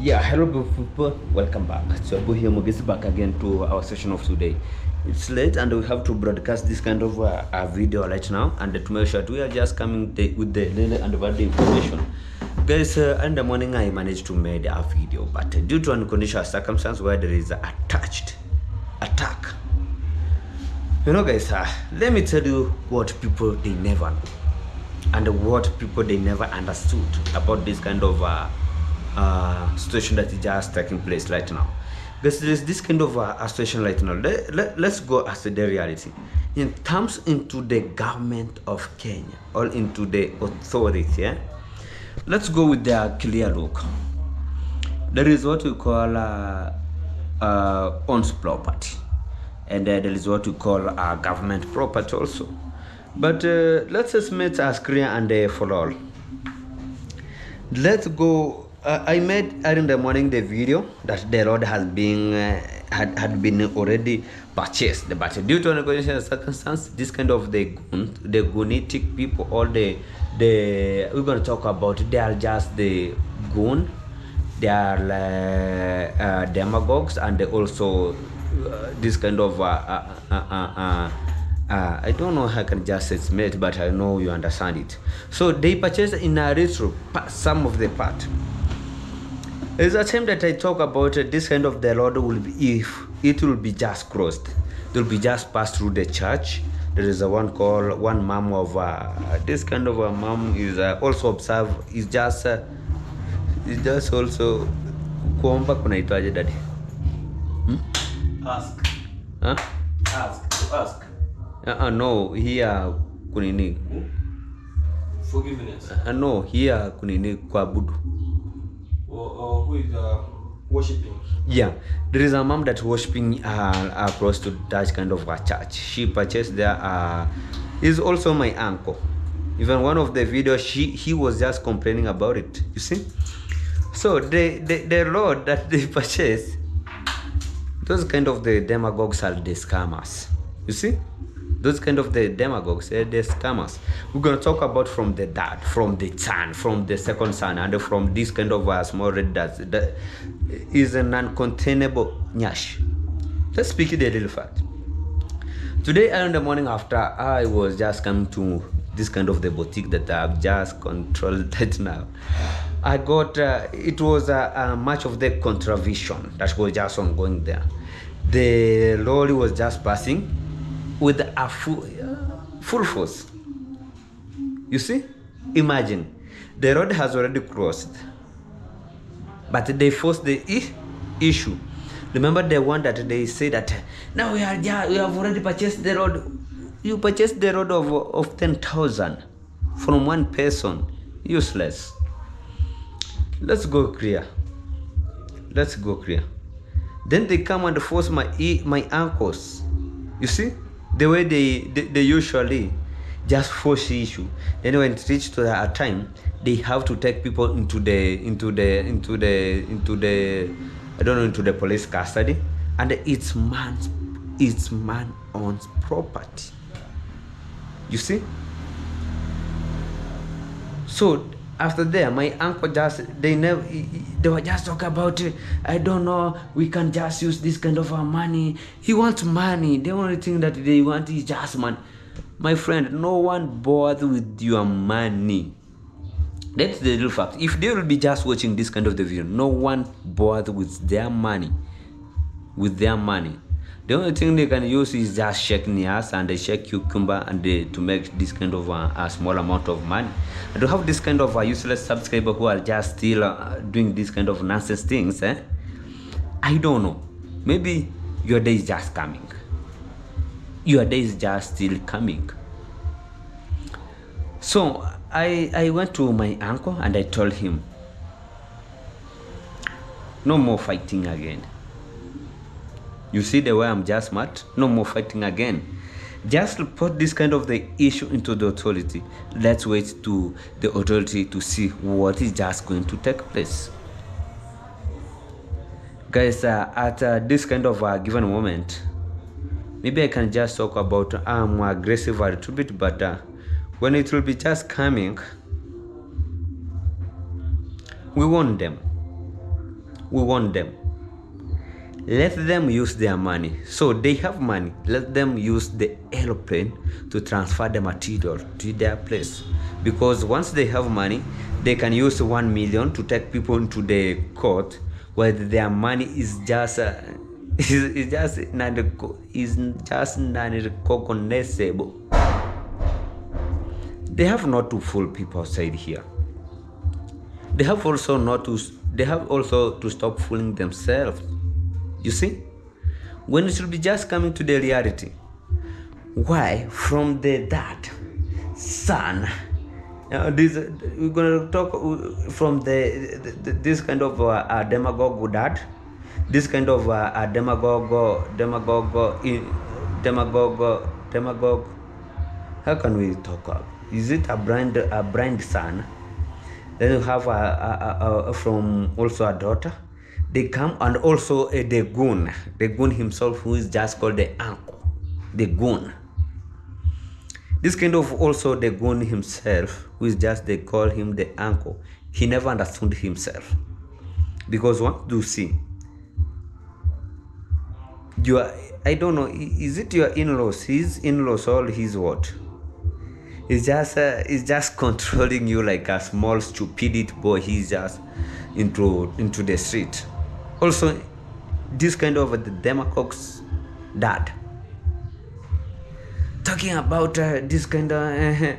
Yeah, hello people, welcome back. So Abu here Mogis back again to our session of today. It's late and we have to broadcast this kind of a video right now, and to make sure we are just coming with the little and bad information. Guys, in the morning I managed to make a video, but due to unconditional circumstance where there is a attached attack. You know guys, let me tell you what people they never know and what people they never understood about this kind of situation that is just taking place right now. Because there is this kind of situation right now. Let's go as the reality. In terms into the government of Kenya or into the authority, yeah? Let's go with the clear look. There is what we call owns property, and there is what we call government property also. But let's just make it as clear and for all. Let's go. I made early in the morning the video that the road has been had been already purchased, but due to negotiation circumstance, this kind of the goonitic people, all the we're going to talk about, they are just the goon, they are demagogues, and they also this kind of I don't know how I can just explain it, but I know you understand it. So they purchased in a retro some of the part. There's a time that I talk about this kind of the road will be, if it will be just crossed, it will be just passed through the church. There is a one called one mom of this kind of a mom is also observe is just also kuomba kunaitwaje daddy? Ask. Huh? Ask. No, here kunini. Forgiveness. No, here kunini kuabudu. Who is worshipping? Yeah, there is a mom that worshiping across to that kind of a church. She purchased there. Is also my uncle. Even one of the videos, he was just complaining about it. You see, so the Lord that they purchased, those kind of the demagogues are the scammers. You see, those kind of the demagogues are the scammers. We're gonna talk about from the dad, from the son, from the second son, and from this kind of small red that is an uncontainable nyash. Let's speak the real fact. Today in the morning after I was just coming to this kind of the boutique that I've just controlled right now, I got it was much of the contravention that was just ongoing there. The lorry was just passing with a full force. You see, imagine the road has already crossed, but they forced the issue. Remember the one that they say that now we have already purchased the road. You purchased the road of 10,000 from one person. Useless. Let's go clear. Then they come and force my uncles. You see, the way they usually just force the issue. Then when it reaches to a time, they have to take people into the I don't know, into the police custody, and it's man owns property. You see. So after that, my uncle they were just talking about I don't know, we can just use this kind of money. He wants money. The only thing that they want is just money. My friend, no one bothered with your money. That's the real fact. If they will be just watching this kind of the video, no one bothered with their money. The only thing they can use is just shake nias and they shake cucumber and to make this kind of a small amount of money. And to have this kind of a useless subscriber who are just still doing this kind of nonsense things, I don't know. Maybe your day is just coming. Your day is just still coming. So I went to my uncle and I told him, no more fighting again. You see the way I'm just mad? No more fighting again. Just put this kind of the issue into the authority. Let's wait to the authority to see what is just going to take place. Guys, at this kind of given moment, maybe I can just talk about I'm aggressive a little bit, but when it will be just coming, we want them. We want them. Let them use their money. So they have money. Let them use the airplane to transfer the material to their place. Because once they have money, they can use 1 million to take people into the court, where their money is just non-recognizable. They have not to fool people outside here. They have also to stop fooling themselves. You see, when it should be just coming to the reality. Why from the dad, son? We're gonna talk from this kind of demagogue dad, this kind of demagogue. How can we talk about? Is it a blind son? Then you have from also a daughter. They come, and also the goon himself, who is just called the uncle, the goon. This kind of also the goon himself, who is just, they call him the uncle. He never understood himself, because what do you see? I don't know, is it your in-laws? His in-laws, all his what? He's just controlling you like a small stupidity boy. He's just into the street. Also, this kind of the demagogue's dad, talking about this kind of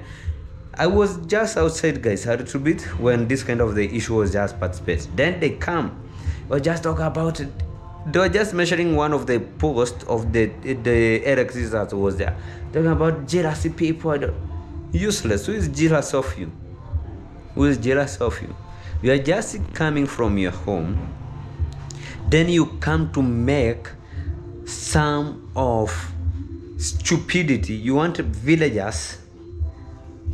I was just outside, guys, a little bit when this kind of the issue was just participated. Then they come, or just talk about it. They were just measuring one of the posts of the LXs that was there, talking about jealousy people. Useless. Who is jealous of you? Who is jealous of you? You are just coming from your home, then you come to make some of stupidity. You want villagers.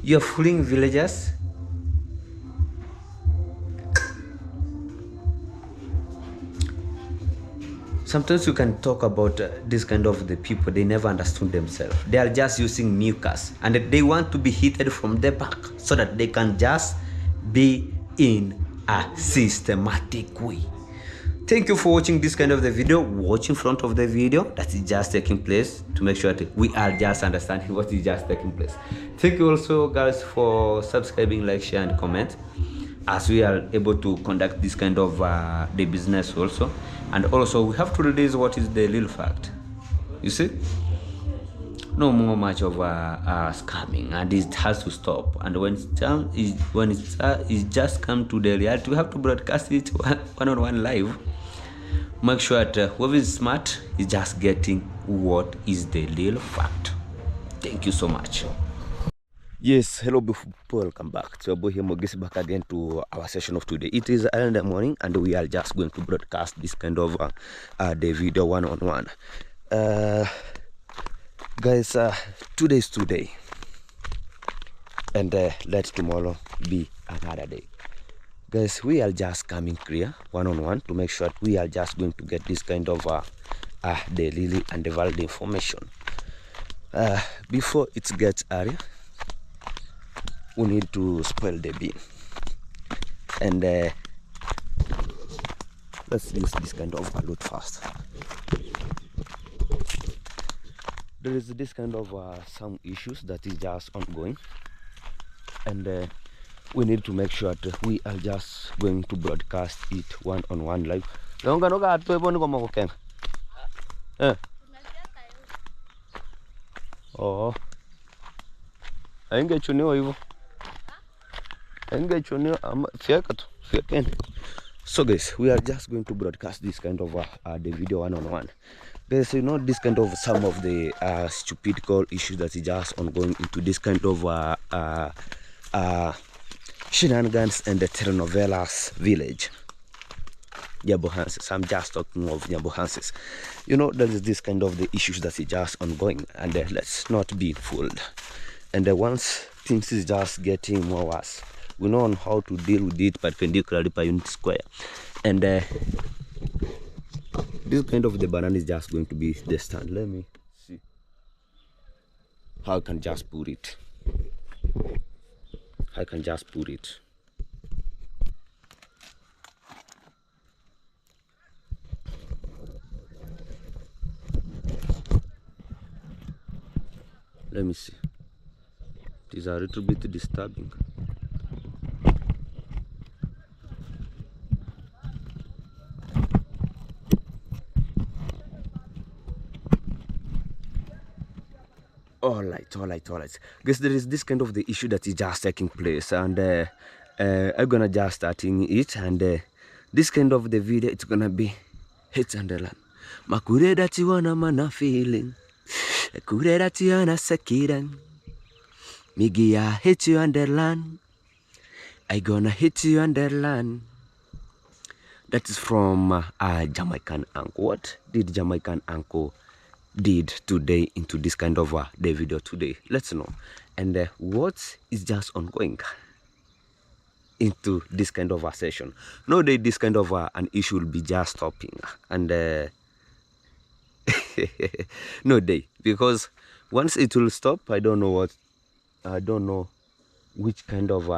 You're fooling villagers. Sometimes you can talk about this kind of the people. They never understood themselves. They are just using mucus, and they want to be hit from the back so that they can just be in a systematic way. Thank you for watching this kind of the video. Watch in front of the video that is just taking place, to make sure that we are just understanding what is just taking place. Thank you also, guys, for subscribing, like, share, and comment, as we are able to conduct this kind of the business also. And also we have to release what is the real fact. You see, no more much of scamming, and it has to stop. And when it's just come to the reality, we have to broadcast it one-on-one live. Make sure that whoever is smart is just getting what is the real fact. Thank you so much. Yes, hello beautiful people, welcome back. So boy here Mogisi back again to our session of today. It is early in the morning, and we are just going to broadcast this kind of the video one-on-one. Guys, today is today, and let tomorrow be another day. Guys, we are just coming clear one-on-one to make sure that we are just going to get this kind of the really and the valid information before it gets early. We need to spoil the bean, and let's use this kind of load first. There is this kind of some issues that is just ongoing, and we need to make sure that we are just going to broadcast it one-on-one live. Oh, haingechuniwa hivyo. So guys, we are just going to broadcast this kind of the video one-on-one. Guys, you know, this kind of some of the stupid call issues that is just ongoing into this kind of shenanigans and the telenovelas village. Nyabohanses. I'm just talking of Nyabohanses. You know, there is this kind of the issues that is just ongoing, and let's not be fooled. And once things is just getting more worse, we know on how to deal with it perpendicularly per unit square. And this kind of the banana is just going to be the stand. Let me see how I can just put it. Let me see. It is a little bit disturbing. All right. Guess there is this kind of the issue that is just taking place, and I'm gonna just starting it, and this kind of the video it's gonna be hits and run. Makure that you wanna mana feeling, kure that you wanna sekiran, migia hit you underland. I gonna hit you underland. That is from Jamaican uncle. What did Jamaican uncle did today into this kind of the video today? Let's know. And what is just ongoing into this kind of a session? No day this kind of an issue will be just stopping. And no day, because once it will stop, I don't know which kind of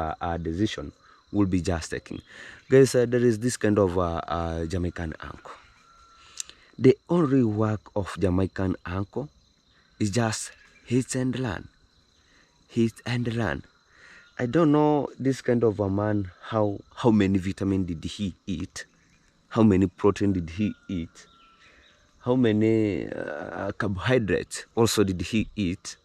decision will be just taking. Guys, there is this kind of Jamaican uncle. The only work of Jamaican uncle is just hit and run. Hit and run. I don't know this kind of a man, how many vitamin did he eat? How many protein did he eat? How many carbohydrates also did he eat?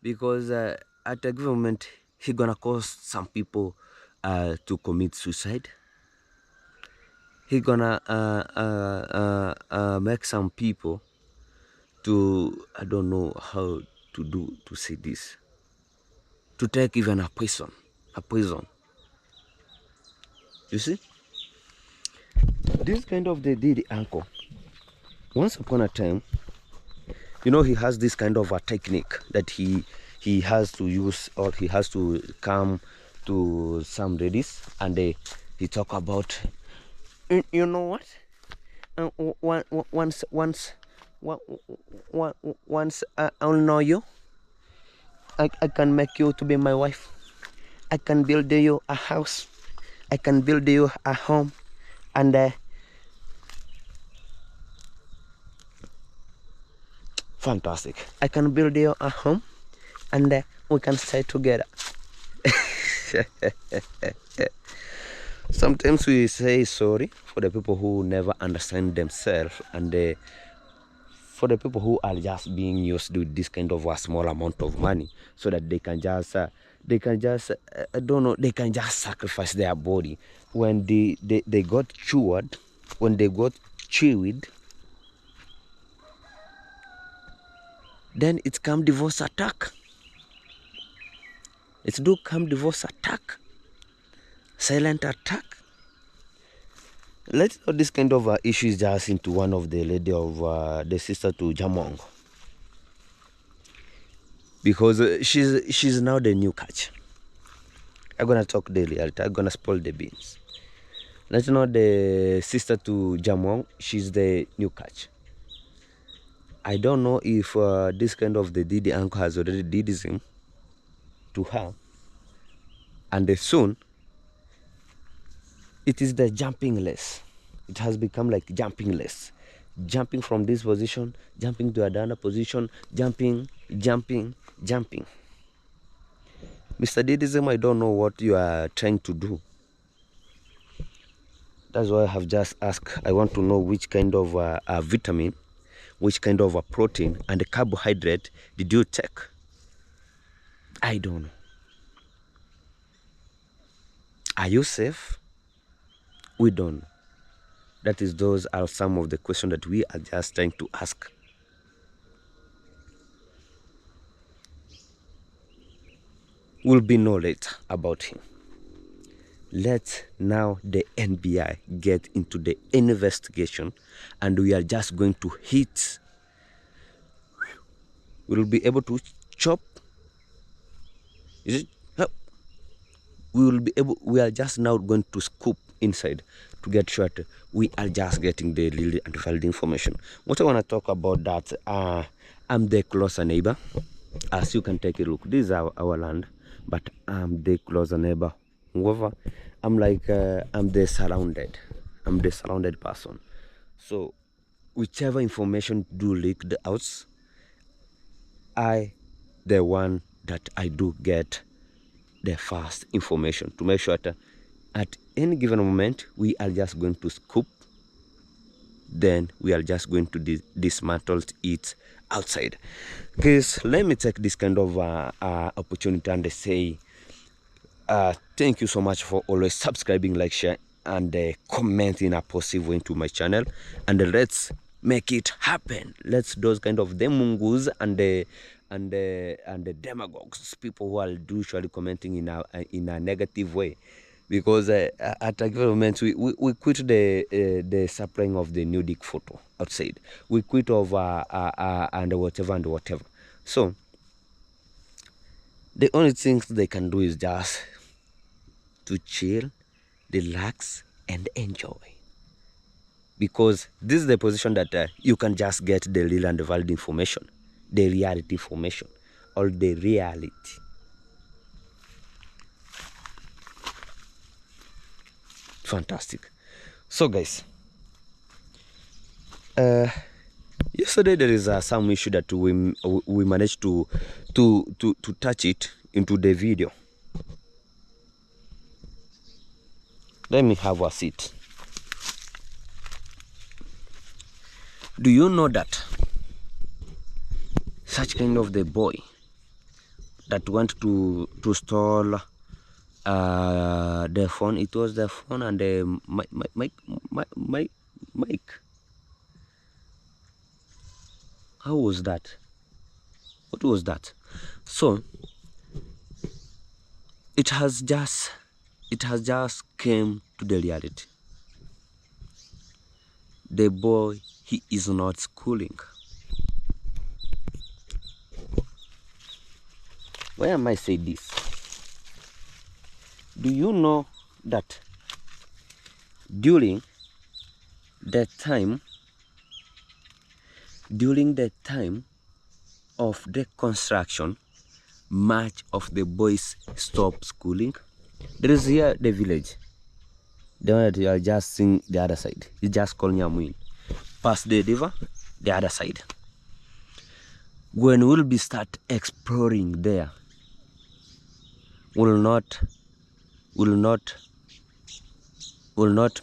Because at a given moment, he gonna cause some people to commit suicide. He gonna make some people to, I don't know how to say this, to take even a poison. You see, this kind of the uncle, once upon a time, you know, he has this kind of a technique that he has to use, or he has to come to some ladies, and he talk about, you know what, once I'll know you, I can make you to be my wife. I can build you a house. I can build you a home, and fantastic. I can build you a home, and we can stay together. Sometimes we say sorry for the people who never understand themselves, and for the people who are just being used to this kind of a small amount of money, so that they can just I don't know, they can just sacrifice their body when they got chewed, when they got chewed. Then it come divorce attack. It do come divorce attack, silent attack. Let's know this kind of issue is just into one of the lady of the sister to Jamong, because she's now the new catch. I'm gonna talk the reality. I'm gonna spoil the beans. Let's know the sister to Jamong. She's the new catch. I don't know if this kind of the Didi uncle has already did him to her, and soon it is the jumping less. It has become like jumping less, jumping from this position, jumping to another position, jumping. Mr. Didism, I don't know what you are trying to do. That's why I have just asked. I want to know which kind of vitamin, which kind of a protein and a carbohydrate did you take? I don't know. Are you safe? We don't know. Those are some of the questions that we are just trying to ask. Will be no later about him. Let now the NBI get into the investigation, and we are just going to hit. We will be able to chop. Is it? We will be able. We are just now going to scoop inside to get sure that we are just getting the really and valid information. What I want to talk about that, I'm the closer neighbor. As you can take a look, this is our land, but I'm the closer neighbor. However, I'm like I'm the surrounded person. So whichever information do leak out, I the one that I do get the first information to make sure that at any given moment we are just going to scoop, then we are just going to dismantle it outside. Guys, let me take this kind of opportunity and say thank you so much for always subscribing, like, share, and commenting a positive way into my channel, and let's make it happen. Let's those kind of demungus and the demagogues, people who are usually commenting in a negative way, because at a given moment we quit the supplying of the nudic photo outside. We quit of and whatever. So the only things they can do is just to chill, relax, and enjoy. Because this is the position that you can just get the real and the valid information, the reality information, or the reality. Fantastic. So guys, yesterday there is some issue that we managed to touch it into the video. Let me have a seat. Do you know that such kind of the boy that want to stall the phone? It was the phone and the mic. How was that? What was that? So it has just came to the reality. The boy, he is not schooling. Why am I saying this? Do you know that during the time of the construction, much of the boys stopped schooling? There is here the village. The one that you are just seeing the other side. It's just called Nyamuin. Past the river, the other side. When we'll be start exploring there, will not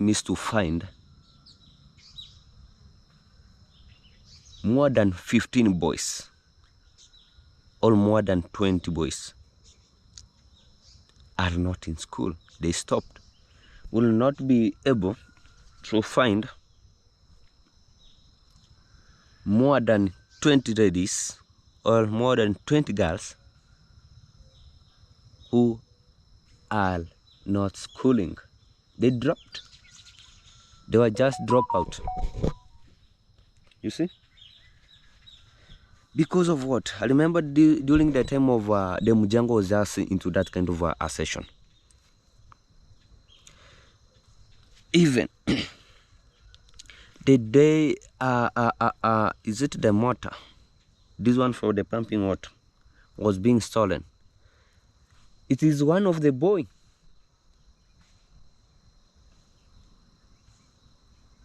miss to find more than 15 boys or more than 20 boys are not in school. They stopped. Will not be able to find more than 20 ladies or more than 20 girls who are not schooling. They dropped. They were just drop out. You see? Because of what? I remember during the time of the Mujango was just into that kind of a session. Even the day is it the motor, this one for the pumping water, was being stolen. It is one of the boy.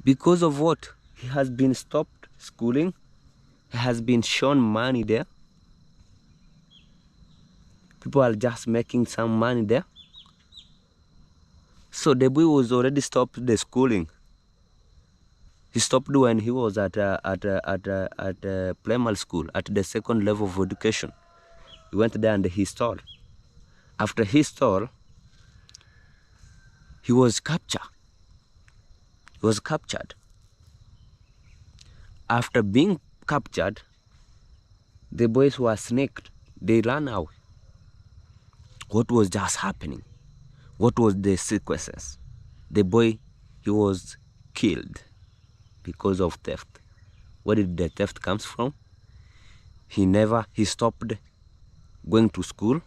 Because of what? He has been stopped schooling. He has been shown money there. People are just making some money there. So the boy was already stopped the schooling. He stopped when he was at primary school, at the second level of education. He went there and he stole. After he stole, he was captured. After being captured, the boys were snaked. They ran away. What was just happening? What was the sequences? The boy, he was killed because of theft. Where did the theft comes from? He stopped going to school.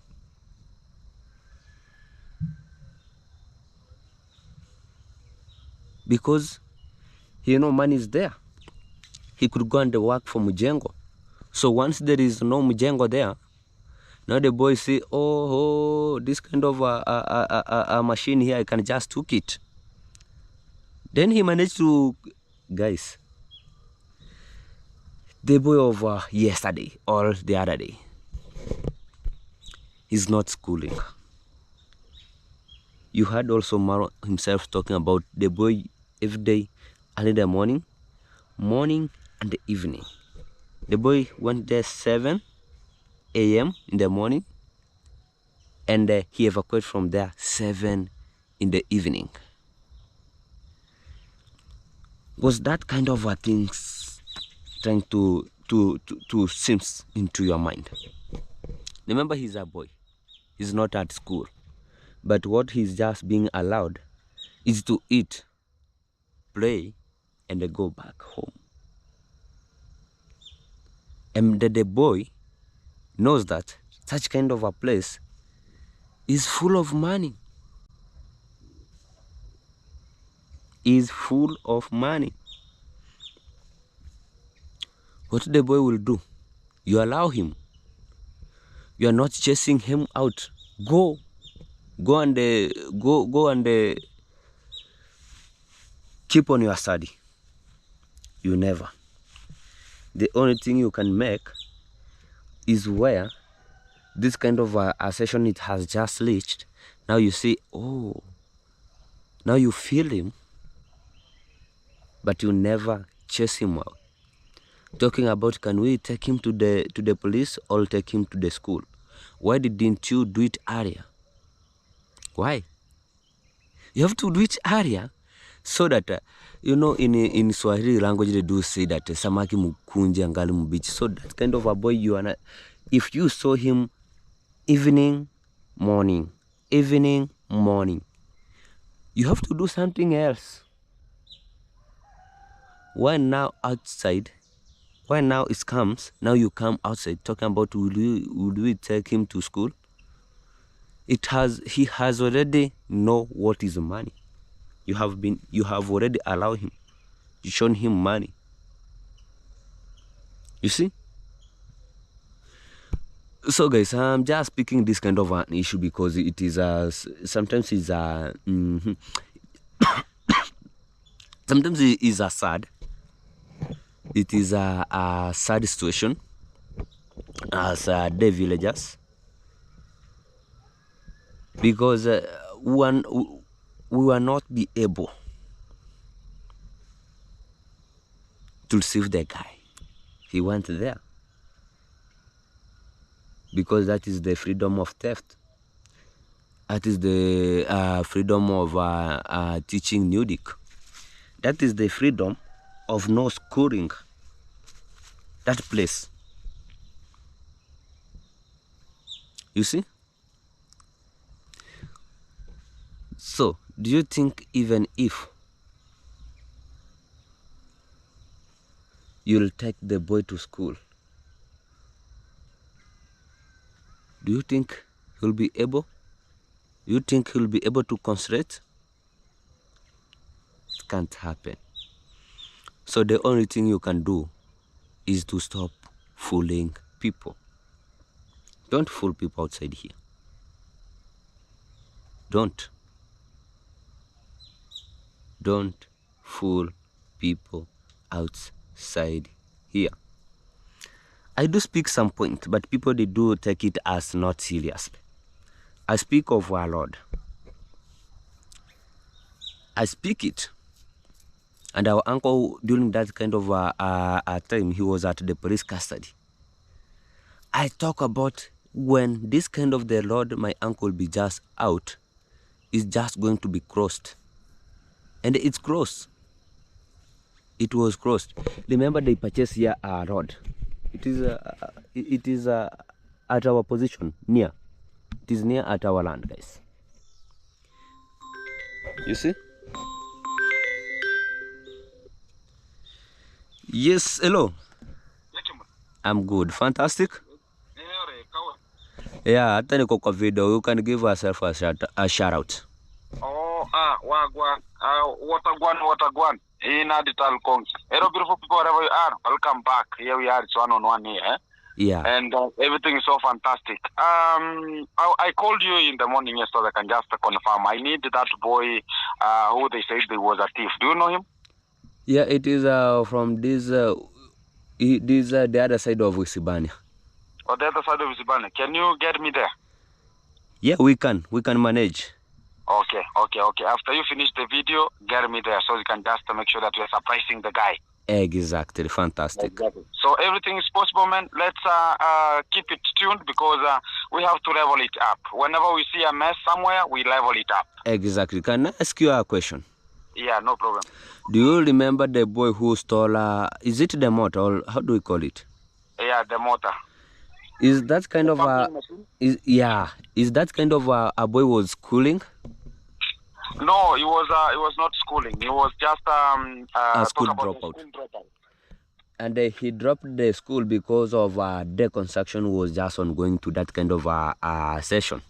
Because money is there. He could go and work for Mujengo. So once there is no Mujengo there, now the boy say, oh, this kind of a machine here, I can just took it. Then he managed to, guys, The boy of yesterday or the other day is not schooling. You heard also Marwa himself talking about the boy every day, early in the morning and the evening. The boy went there 7 a.m. in the morning, and he evacuated from there 7 in the evening. Was that kind of a thing trying to sims into your mind? Remember, he's a boy. He's not at school. But what he's just being allowed is to eat, play, and go back home. And the boy knows that such kind of a place is full of money. Is full of money. What the boy will do? You allow him. You are not chasing him out. Go and keep on your study. You never. The only thing you can make is where this kind of a session it has just reached. Now you see, oh, now you feel him, but you never chase him out. Talking about, can we take him to the police or take him to the school? Why didn't you do it earlier? Why? You have to do it earlier so that in Swahili language they do say that samaki mukunje angali mbichi. So that kind of a boy you are not. If you saw him evening, morning, you have to do something else. Why now outside? Why now it comes? Now you come outside talking about would we take him to school? He has already know what is money. You have already allowed him. You shown him money. You see? So guys, I'm just speaking this kind of an issue because it is sometimes it's sometimes it is a sad. It is a sad situation as the villagers, because we will not be able to save the guy. He went there because that is the freedom of theft. That is the freedom of teaching music. That is the freedom of no schooling. That place. You see? So, do you think even if you'll take the boy to school, do you think he'll be able? You think he'll be able to concentrate? It can't happen. So the only thing you can do is to stop fooling people. Don't fool people outside here. Don't fool people outside here. I do speak some point, but people they do take it as not seriously. I speak of our Lord. I speak it. And our uncle, during that kind of time, he was at the police custody. I talk about when this kind of the Lord, my uncle, will be just out, is just going to be crossed. And it's crossed. It was crossed. Remember, they purchased here a road. It is at our position, near. It is near at our land, guys. You see? Yes, hello. I'm good. Fantastic. Yeah, hata niko kwa video. You can give yourself a shout out. Oh, wagwa. Watagwan. In Adital Kong. Hello, beautiful people, wherever you are. Welcome back. Here we are. It's one-on-one here. Yeah. And everything is so fantastic. I called you in the morning yesterday. I can just confirm. I need that boy who they said he was a thief. Do you know him? Yeah, it is from this. This is the other side of Wisibania. Or the other side of Zibane. Can you get me there? Yeah, we can manage. Okay. After you finish the video, get me there so you can just make sure that we're surprising the guy. Exactly, fantastic. Exactly. So everything is possible, man. Let's keep it tuned because we have to level it up. Whenever we see a mess somewhere, we level it up. Exactly. Can I ask you a question? Yeah, no problem. Do you remember the boy who stole, is it the motor or how do we call it? Yeah, the motor. Is that kind of is that kind of a boy was schooling? No, he was not schooling. He was just A school talk about dropout. the school dropout. And he dropped the school because of the construction was just ongoing to that kind of session.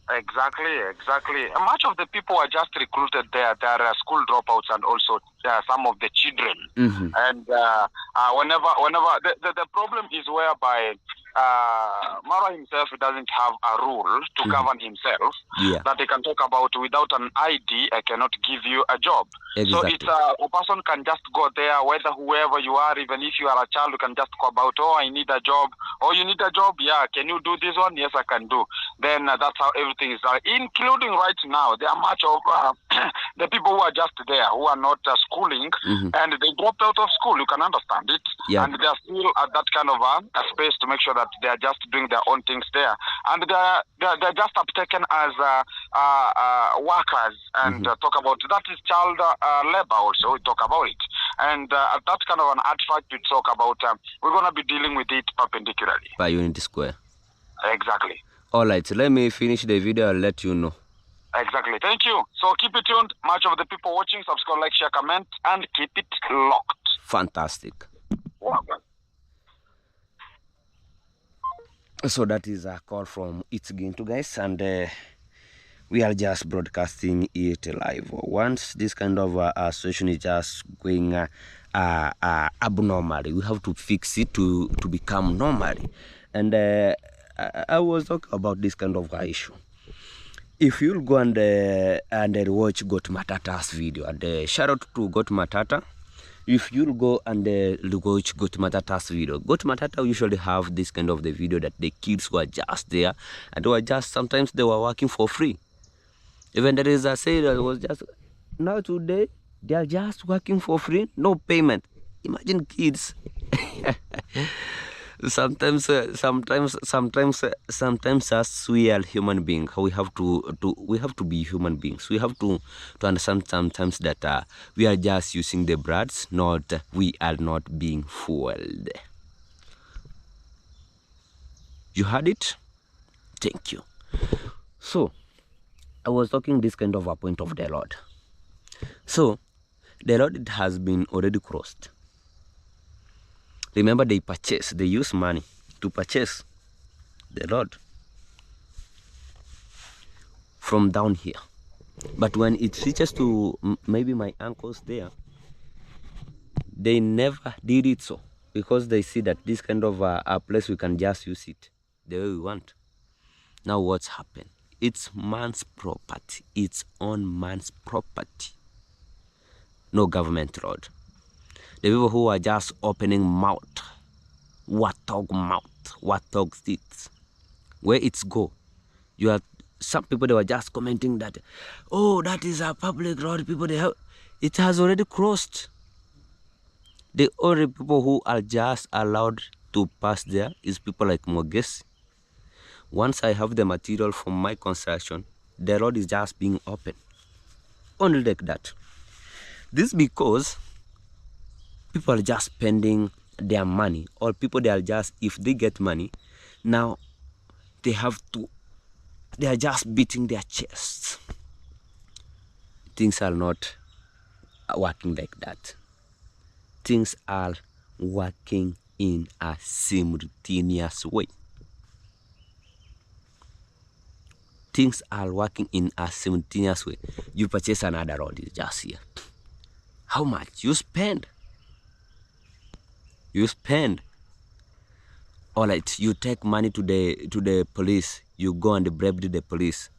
Exactly. Much of the people are just recruited there. There are school dropouts and also some of the children. Mm-hmm. And whenever the problem is whereby Marwa himself doesn't have a rule to govern himself that he can talk about without an ID. I cannot give you a job. Exactly. So it's a person can just go there, whether whoever you are, even if you are a child, you can just go about. Oh, I need a job. Oh, you need a job? Yeah. Can you do this one? Yes, I can do. Then that's how everything is done. Including right now, there are much of the people who are just there, who are not schooling, and they dropped out of school. You can understand it. Yeah. And they are still at that kind of a space to make sure that they are just doing their own things there. And they're just taken as workers and talk about that is child labor also. We talk about it. And that kind of an artifact we talk about, we're going to be dealing with it perpendicularly. By unity square. Exactly. All right, so let me finish the video. I'll let you know. Exactly. Thank you. So keep it tuned. Much of the people watching, subscribe, like, share, comment, and keep it locked. Fantastic. Wow. So that is a call from It's Gintu, guys, and we are just broadcasting it live. Once this kind of situation is just going abnormally, we have to fix it to become normal. And I was talking about this kind of issue. If you'll go and watch Got Matata's video, and shout out to Got Matata. If you'll go and watch Got Matata's video, Got Matata usually have this kind of the video that the kids were just there and they were just, sometimes they were working for free. Even there is a say that was just, now today, they are just working for free, no payment. Imagine kids. Sometimes as we are human beings, we have to be human beings. We have to understand sometimes that we are just using the brats, not we are not being fooled. You heard it? Thank you. So I was talking this kind of a point of the Lord. So the Lord has been already crossed. Remember, they use money to purchase the road from down here. But when it reaches to maybe my uncles there, they never did it so, because they see that this kind of a place, we can just use it the way we want. Now what's happened? It's man's property. It's on man's property. No government road. The people who are just opening mouth, warthog sticks, where it's go. You have some people, they were just commenting that, oh, that is a public road. People, it has already crossed. The only people who are just allowed to pass there is people like Mogesi. Once I have the material from my construction, the road is just being open. Only like that. This because people are just spending their money, or people, they are just, if they get money, now they are just beating their chests. Things are not working like that. Things are working in a simultaneous way. Things are working in a simultaneous way. You purchase another road, it's just here. How much you spend? You spend. All right, you take money to the police. You go and bribe the police.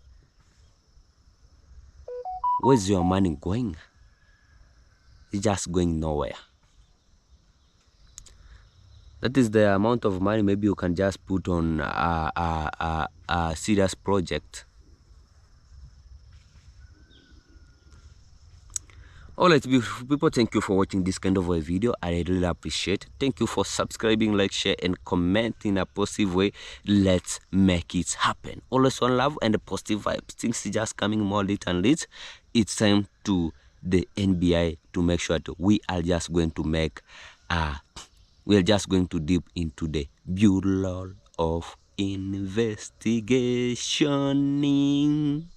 Where's your money going? It's just going nowhere. That is the amount of money maybe you can just put on a serious project. Alright, beautiful people, thank you for watching this kind of a video. I really appreciate it. Thank you for subscribing, like, share, and comment in a positive way. Let's make it happen. Always one love and positive vibes. Things are just coming more lit and lit. It's time to the NBI to make sure that we are just going to make we are just going to dip into the Bureau of Investigationing.